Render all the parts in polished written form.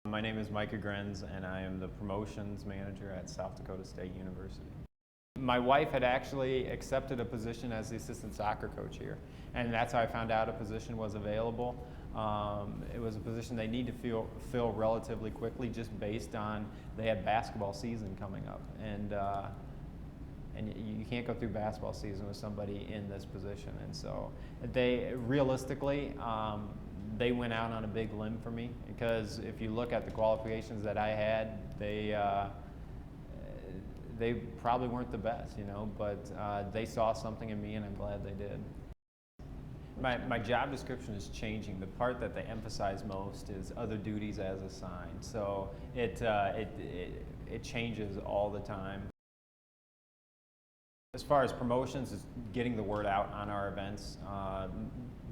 My name is Micah and I am the promotions manager at South Dakota State University. My wife had actually accepted a position as the assistant soccer coach here, and that's how I found out a position was available. It was a position they need to fill relatively quickly, just based on they had basketball season coming up, and you can't go through basketball season with somebody in this position. And so they realistically, they went out on a big limb for me, because if you look at the qualifications that I had, they probably weren't the best, but they saw something in me, and I'm glad they did. My job description is changing. The part that they emphasize most is other duties as assigned. So it changes all the time. As far as promotions, is getting the word out on our events,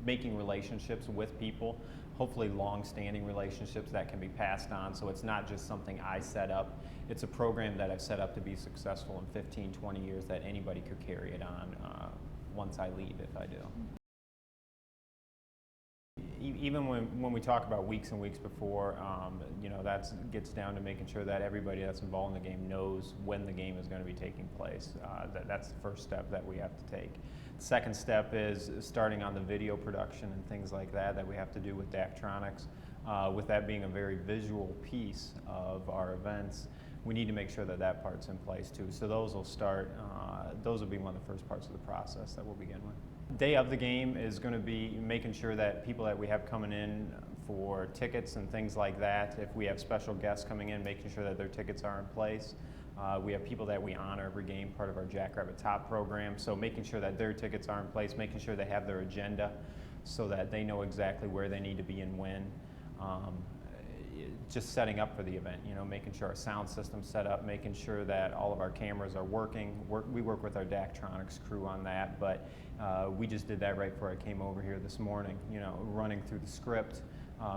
making relationships with people, hopefully long-standing relationships that can be passed on, so it's not just something I set up. It's a program that I've set up to be successful in 15, 20 years, that anybody could carry it on once I leave, if I do. Even when we talk about weeks and weeks before, that gets down to making sure that everybody that's involved in the game knows when the game is going to be taking place. That's the first step that we have to take. The second step is starting on the video production and things like that we have to do with Daktronics. With that being a very visual piece of our events, we need to make sure that part's in place too. So those will start, those will be one of the first parts of the process that we'll begin with. Day of the game is going to be making sure that people that we have coming in for tickets and things like that, if we have special guests coming in, making sure that their tickets are in place. We have people that we honor every game, part of our Jackrabbit Top program, so making sure that their tickets are in place, making sure they have their agenda so that they know exactly where they need to be and when. Just setting up for the event, making sure our sound system's set up, making sure that all of our cameras are working. We work with our Daktronics crew on that, but we just did that right before I came over here this morning, running through the script,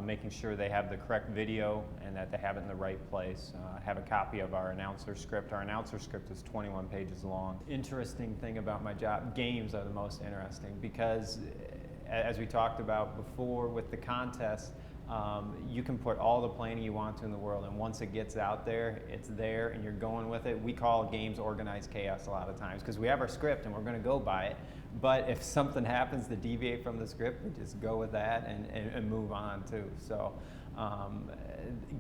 making sure they have the correct video and that they have it in the right place. Have a copy of our announcer script. Our announcer script is 21 pages long. Interesting thing about my job, games are the most interesting, because as we talked about before with the contest, you can put all the planning you want to in the world, and once it gets out there, it's there and you're going with it. We call games organized chaos a lot of times, because we have our script and we're going to go by it, but if something happens to deviate from the script, we just go with that and move on too. So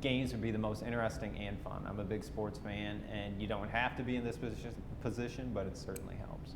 games would be the most interesting and fun. I'm a big sports fan, and you don't have to be in this position, but it certainly helps.